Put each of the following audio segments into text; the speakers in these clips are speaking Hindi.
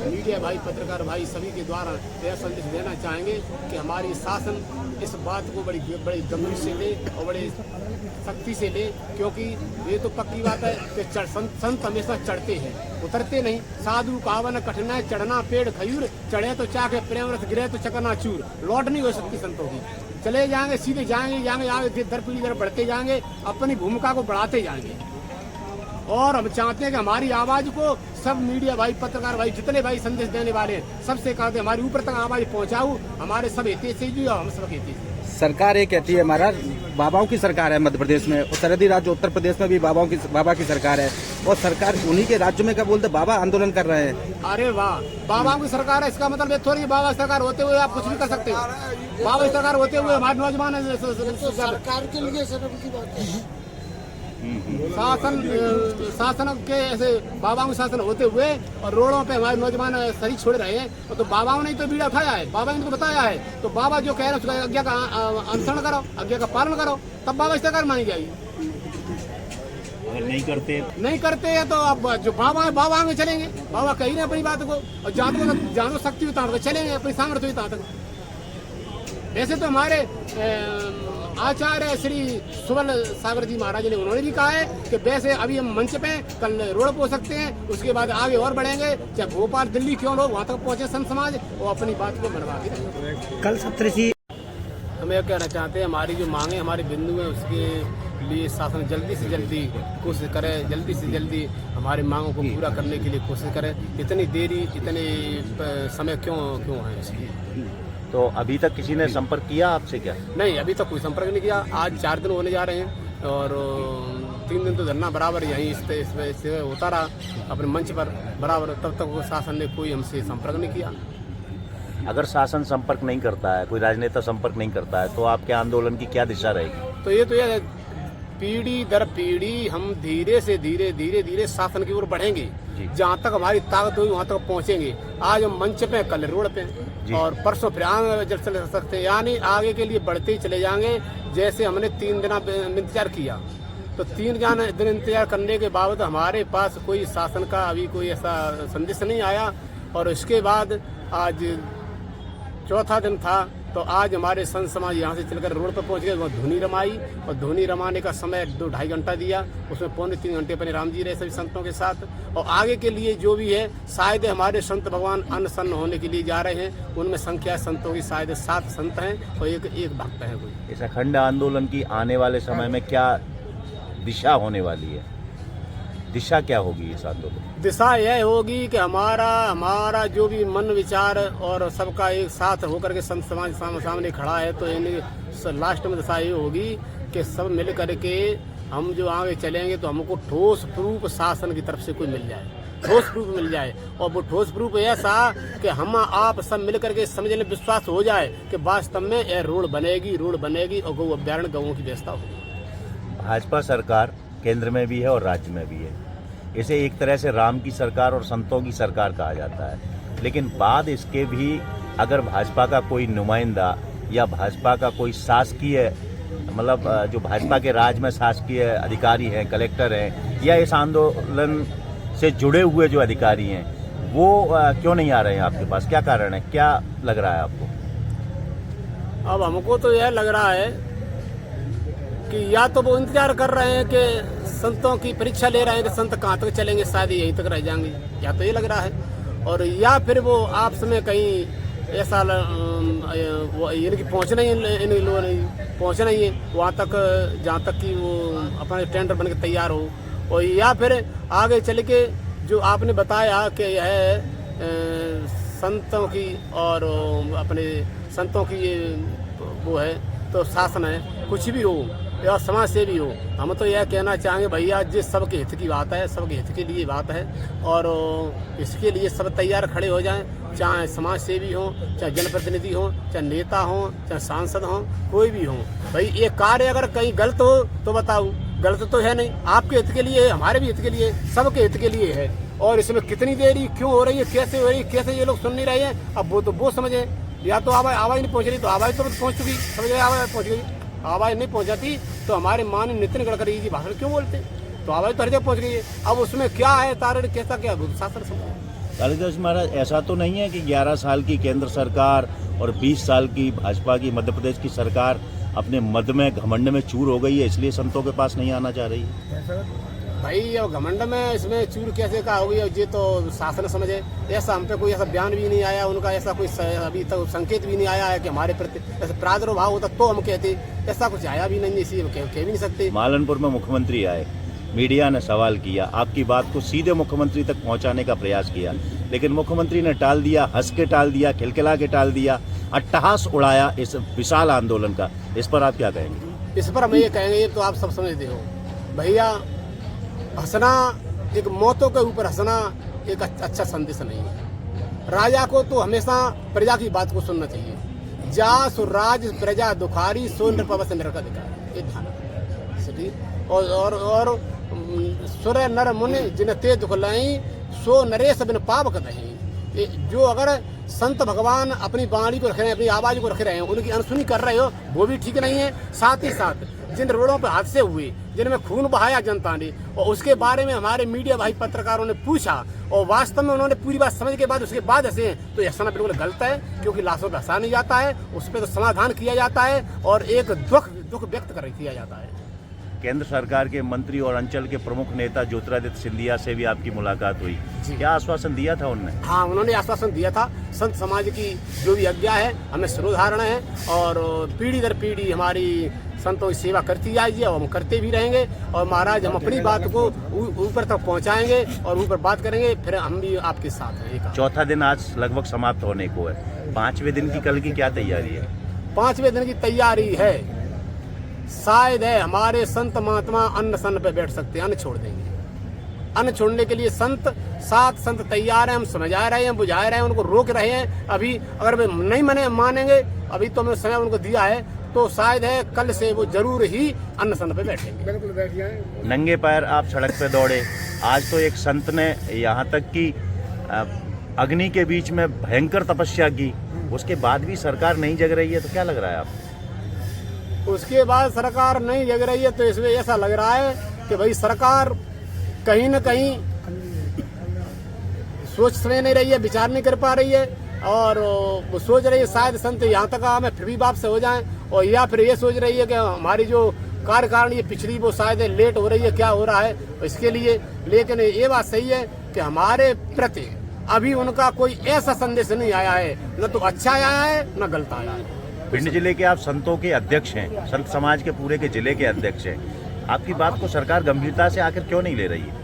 मीडिया भाई, पत्रकार भाई सभी के द्वारा यह संदेश देना चाहेंगे कि हमारी शासन इस बात को बड़ी गंभीर से ले और बड़े सख्ती से ले, क्योंकि ये तो पक्की बात है कि संत हमेशा चढ़ते हैं, उतरते नहीं। साधु कावन कठिनाई चढ़ना पेड़ खयूर, चढ़े तो चाके प्रेम रस, गिरे तो चकनाचूर। लौट नहीं हो सकती संतों की, चले जाएंगे, सीधे जाएंगे आगे दर पीढ़ी दर बढ़ते जाएंगे, अपनी भूमिका को बढ़ाते जाएंगे। और हम चाहते हैं कि हमारी आवाज को सब मीडिया भाई, पत्रकार भाई, जितने भाई संदेश देने वाले हैं, सबसे कहते हैं हमारी ऊपर तक आवाज पहुंचाओ। हमारे सब हित से जी और हम सब हित से। सरकार ये कहती है महाराज बाबाओं की सरकार है मध्य प्रदेश में, और सरहदी राज्य उत्तर प्रदेश में भी बाबा की सरकार है, और सरकार उन्हीं के राज्य में क्या बोलते बाबा आंदोलन कर रहे हैं। अरे वाह, बाबाओं की सरकार है, इसका मतलब ये थोड़ी बाबा सरकार होते हुए आप कुछ भी कर सकते हो। बाबा की सरकार होते हुए हमारे नौजवान सरकार के लिए शर्म की बात है। शासन के ऐसे बाबाओं के शासन होते हुए और रोडों पे हमारे नौजवान सही छोड़ रहे हैं, तो बाबाओं ने तो बीड़ा उठाया है, बाबा ने तो बताया है, तो बाबा जो कह रहे हैं उसका आज्ञा का अनुसरण करो, आज्ञा का पालन करो, तब बाबा की सरकार मानी जाएगी। अगर नहीं करते हैं तो अब जो बाबा है बाबा आगे चलेंगे। बाबा कही रहे अपनी बात को, और जहाँ शक्ति हुई तक चलेंगे, अपनी सामर्थ्य हुई तक। वैसे तो हमारे आचार्य श्री सुबल सागर जी महाराज ने उन्होंने भी कहा है कि वैसे अभी हम मंच पे कल रोड पे हो सकते हैं, उसके बाद आगे और बढ़ेंगे, चाहे भोपाल दिल्ली क्यों लोग वहाँ तक पहुँचे संत समाज, और अपनी बात को मनवा के। कल सप्तऋषि हम यह कहना चाहते हैं, हमारी जो मांगे, हमारे बिंदु है, उसके लिए शासन जल्दी से जल्दी कोशिश करे, जल्दी से जल्दी हमारी मांगों को पूरा करने के लिए कोशिश करे। इतनी देरी, इतने समय क्यों है इसकी। तो अभी तक किसी ने संपर्क किया आपसे क्या? नहीं, अभी तक कोई संपर्क नहीं किया। आज 4 दिन होने जा रहे हैं और 3 दिन तो धरना बराबर यहीं इस होता रहा अपने मंच पर बराबर, तब तक शासन ने कोई हमसे संपर्क नहीं किया। अगर शासन संपर्क नहीं करता है, कोई राजनेता संपर्क नहीं करता है, तो आपके आंदोलन की क्या दिशा रहेगी? तो ये पीढ़ी दर पीढ़ी हम धीरे से धीरे शासन की ओर बढ़ेंगे, जहाँ तक हमारी ताकत हुई वहाँ तक पहुँचेंगे। आज हम मंच पे, कल रोड पे, और परसों फिर आगे जब चल सकते हैं, यानी आगे के लिए बढ़ते ही चले जाएंगे। जैसे हमने 3 दिन इंतजार किया, तो 3 दिन इंतजार करने के बाद हमारे पास कोई शासन का अभी कोई ऐसा संदेश नहीं आया। और उसके बाद आज चौथा दिन था, तो आज हमारे संत समाज यहाँ से चलकर रोड पर पहुँच गए, वहाँ धुनी रमाई, और धुनी रमाने का समय 2-2.5 घंटा दिया, उसमें 2.25 घंटे अपने राम जी रहे सभी संतों के साथ। और आगे के लिए जो भी है, शायद हमारे संत भगवान अन्न सन्न होने के लिए जा रहे हैं, उनमें संख्या संतों की शायद 7 संत हैं और एक भक्त है कोई। इस अखंड आंदोलन की आने वाले समय में क्या दिशा होने वाली है? दिशा क्या होगी इस आंदोलन? दिशा यह होगी कि हमारा जो भी मन विचार और सबका एक साथ होकर के संत समाज सामने खड़ा है, तो इन लास्ट में दिशा ये होगी कि सब मिल करके हम जो आगे चलेंगे, तो हमको ठोस प्रूफ शासन की तरफ से कोई मिल जाए, ठोस प्रूफ मिल जाए। और वो ठोस प्रूफ ऐसा कि हम आप सब मिल करके समझने विश्वास हो जाए कि वास्तव में यह रोड बनेगी और गौ अभ्यारण्य गौओं की व्यवस्था होगी। भाजपा सरकार केंद्र में भी है और राज्य में भी है। इसे एक तरह से राम की सरकार और संतों की सरकार कहा जाता है, लेकिन बाद इसके भी अगर भाजपा का कोई नुमाइंदा या भाजपा का कोई शासकीय, मतलब जो भाजपा के राज में शासकीय अधिकारी हैं, कलेक्टर हैं, या इस आंदोलन से जुड़े हुए जो अधिकारी हैं, वो क्यों नहीं आ रहे हैं आपके पास? क्या कारण है, क्या लग रहा है आपको? अब हमको तो यह लग रहा है कि या तो वो इंतजार कर रहे हैं कि संतों की परीक्षा ले रहे हैं कि संत कहाँ तक चलेंगे, शायद यहीं तक रह जाएंगे, या तो ये लग रहा है। और या फिर वो आपस में कहीं ऐसा इनकी पहुँचना ही, इन लोगों ने पहुँचना ही है वहाँ तक जहाँ तक कि वो अपना टेंडर बन के तैयार हो। और या फिर आगे चल के जो आपने बताया कि यह संतों की और अपने संतों की ये वो है, तो शासन है, कुछ भी हो या समाज से भी हो, हम तो यह कहना चाहेंगे भैया, जिस सबके हित की बात है, सबके हित के लिए बात है, और इसके लिए सब तैयार खड़े हो जाएं, चाहे समाज सेवी हो, चाहे जनप्रतिनिधि हो, चाहे नेता हो, चाहे सांसद हो, कोई भी हो। भाई ये कार्य अगर कहीं गलत हो तो बताओ, गलत तो है नहीं, आपके हित के लिए है, हमारे भी हित के लिए, सबके हित के लिए है। और इसमें कितनी देरी क्यों हो रही है, कैसे हो रही है, कैसे ये लोग सुन नहीं रहे हैं, अब वो तो वो समझे। या तो आवाज़ नहीं पहुँच रही, तो आवाज़ तो पहुँच चुकी, समझ रहे, आवाज़ पहुँच गई। आवाज़ नहीं पहुँचाती तो हमारे माननीय नितिन गडकरी जी भाषण क्यों बोलते? तो आवाज़ तो हर जगह पहुँच गई है। अब उसमें क्या है तारण, कैसा क्या शासन समझ कालिदास महाराज, ऐसा तो नहीं है कि 11 साल की केंद्र सरकार और 20 साल की भाजपा की मध्य प्रदेश की सरकार अपने मद में घमंड में चूर हो गई है, इसलिए संतों के पास नहीं आना चाह रही है? भाई ये घमंड में इसमें चूर कैसे का होगी, ये तो शासन समझे। ऐसा हम पे कोई ऐसा बयान भी नहीं आया उनका, ऐसा कोई अभी तक संकेत भी नहीं आया है कि हमारे प्रति ऐसा प्रादुर्भाव होता तो हम कहते, ऐसा कुछ आया भी नहीं, इसी कह भी नहीं सकते। मालनपुर में मुख्यमंत्री आए, मीडिया ने सवाल किया, आपकी बात को सीधे मुख्यमंत्री तक पहुंचाने का प्रयास किया, लेकिन मुख्यमंत्री ने टाल दिया, हंस के टाल दिया, खिलखिला के टाल दिया, अट्टहास उड़ाया इस विशाल आंदोलन का। इस पर आप क्या कहेंगे? इस पर हम ये कहेंगे, ये तो आप सब समझते हो भैया, हंसना एक मौतों के ऊपर हंसना एक अच्छा संदेश नहीं है। राजा को तो हमेशा प्रजा की बात को सुनना चाहिए। जा सुराज प्रजा दुखारी सो नृपवस नरक ये ध्यान। और सुर नर मुनि जिन ते दुखलाई सो नरेश बिन पाप कतहि। जो अगर संत भगवान अपनी वाणी को रख रहे हैं, अपनी आवाज को रख रहे हैं, उनकी अनसुनी कर रहे हो, वो भी ठीक नहीं है। साथ ही साथ जिन रोडों पर हादसे हुए, जिनमें खून बहाया जनता ने, और उसके बारे में हमारे मीडिया भाई पत्रकारों ने पूछा और वास्तव में उन्होंने पूरी बात समझ के बाद उसके बाद हंसे, तो यह हंसना बिल्कुल गलत है, क्योंकि लाशों पर हंसा नहीं जाता है, उस पर तो समाधान किया जाता है और एक दुख व्यक्त किया जाता है। केंद्र सरकार के मंत्री और अंचल के प्रमुख नेता ज्योतिरादित्य सिंधिया से भी आपकी मुलाकात हुई, क्या आश्वासन दिया था उन्होंने? हाँ, उन्होंने आश्वासन दिया था, संत समाज की जो भी आज्ञा है हमें सर्वधारण है और पीढ़ी दर पीढ़ी हमारी संतों की सेवा करती आइए और हम करते भी रहेंगे। और महाराज हम अपनी बात को ऊपर तक पहुंचाएंगे और ऊपर बात करेंगे, फिर हम भी आपके साथ हैं। चौथा दिन आज लगभग समाप्त होने को है, 5वें दिन की कल की क्या तैयारी है? 5वें दिन की तैयारी है, शायद है हमारे संत महात्मा अन्न सन पे बैठ सकते हैं, अन्न छोड़ देंगे। अन्न छोड़ने के लिए संत तैयार हैं, हम समझा रहे हैं, बुझा रहे हैं, उनको रोक रहे हैं। अभी अगर वे नहीं मानेंगे, अभी तो मैं समय उनको दिया है, तो शायद है कल से वो जरूर ही अन्न सन पे बैठेंगे। बिल्कुल बैठ जाए। नंगे पैर आप सड़क पे दौड़े, आज तो एक संत ने यहाँ तक कि अग्नि के बीच में भयंकर तपस्या की, उसके बाद भी सरकार नहीं जग रही है, तो क्या लग रहा है आपको? उसके बाद सरकार नहीं जग रही है, तो इसमें ऐसा लग रहा है कि भाई सरकार कहीं न कहीं सोच समझ नहीं रही है, विचार नहीं कर पा रही है, और वो सोच रही है शायद संत यहाँ तक हमें फिर भी वापस हो जाएं, और या फिर ये सोच रही है कि हमारी जो कार्यकारिणी पिछली वो शायद लेट हो रही है, क्या हो रहा है इसके लिए। लेकिन ये बात सही है कि हमारे प्रति अभी उनका कोई ऐसा संदेश नहीं आया है, न तो अच्छा आया है न गलत आया है। भिंड जिले के आप संतों के अध्यक्ष हैं, संत समाज के पूरे के जिले के अध्यक्ष हैं, आपकी बात को सरकार गंभीरता से आखिर क्यों नहीं ले रही है?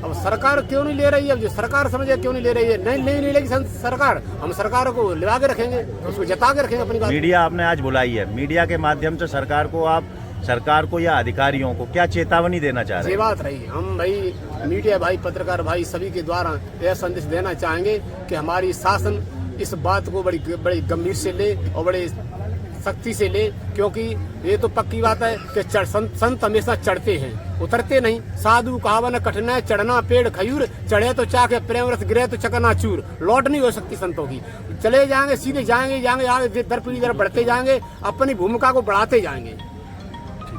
अब सरकार क्यों नहीं ले रही है? जो सरकार समझे क्यों नहीं ले रही है? नहीं लेगी सरकार, हम सरकार को लिवा के रखेंगे, उसको जता के रखेंगे अपनी बात। मीडिया आपने आज बुलाई है, मीडिया के माध्यम से सरकार को या अधिकारियों को क्या चेतावनी देना चाह रहे हैं? ये बात रही, हम भाई मीडिया भाई पत्रकार भाई सभी के द्वारा यह संदेश देना चाहेंगे कि हमारी शासन इस बात को बड़ी गंभीर से ले और बड़े सख्ती से ले, क्योंकि ये तो पक्की बात है कि संत हमेशा चढ़ते हैं, उतरते नहीं। साधु कहावन कठिन चढ़ना पेड़ खयूर, चढ़े तो चाके प्रेम रस, गिरे तो चकना चूर। लौट नहीं हो सकती संतों की, चले जाएंगे, सीधे जाएंगे आगे दर पीढ़ी दर बढ़ते जाएंगे, अपनी भूमिका को बढ़ाते जाएंगे।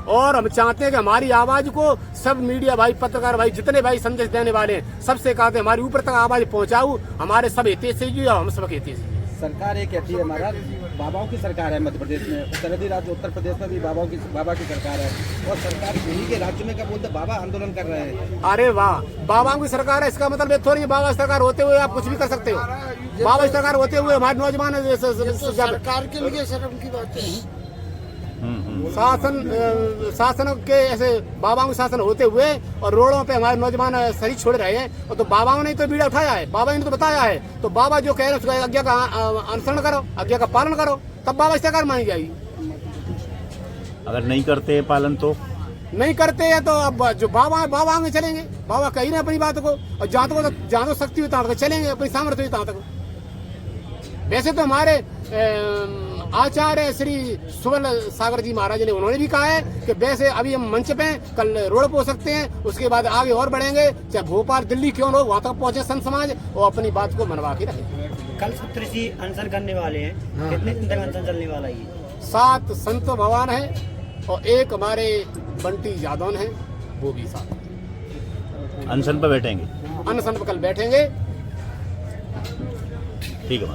और हम चाहते हैं कि हमारी आवाज को सब मीडिया भाई पत्रकार भाई जितने भाई संदेश देने वाले हैं, सबसे कहते हैं हमारी ऊपर तक आवाज पहुंचाओ, हमारे सब हितेश से ही, हम सब हितेश से। सरकार ये कहती है महाराज बाबाओं की सरकार है मध्य प्रदेश में, सरहदी राज्य उत्तर प्रदेश में भी बाबा की सरकार है, और सरकार उन्हीं के राज्य में क्या बोलते बाबा आंदोलन कर रहे हैं। अरे वाह, बाबाओं की सरकार है, इसका मतलब ये थोड़ी है बाबा सरकार होते हुए आप कुछ भी कर सकते हो। बाबा सरकार होते हुए हमारे नौजवान सरकार के लिए शर्म की बात है। शासन के ऐसे बाबाओं के शासन होते हुए और रोडों पे हमारे नौजवान सही छोड़ रहे हैं, और तो बाबाओं ने तो बीड़ा उठाया है, बाबा ने तो बताया है, तो बाबा जो कह रहे हैं उसका आज्ञा का अनुसरण करो, आज्ञा का पालन करो, तब बाबा सरकार मानी जाएगी। अगर नहीं करते पालन तो नहीं करते हैं तो अब जो बाबा आगे चलेंगे, बाबा कही ना अपनी बात को, और जहाँ तो शक्ति हुई तहाँ तक चलेंगे, अपनी सामर्थ्य हुई तहाँ तक। वैसे तो हमारे आचार्य श्री सुवर्ण सागर जी महाराज ने उन्होंने भी कहा है कि वैसे अभी हम मंच पे कल रोड पे हो सकते हैं, उसके बाद आगे और बढ़ेंगे, चाहे भोपाल दिल्ली क्यों न हो, वहाँ तक पहुंचे संत समाज और अपनी बात को मनवा के रहे। कल सप्तऋषि अनशन करने वाले हैं, कितने दिन तक अनशन चलने वाला है? 7 संत भगवान है और एक हमारे बंटी यादव है, वो भी साथ अनशन पर बैठेंगे। अनशन पर कल बैठेंगे ठीक है।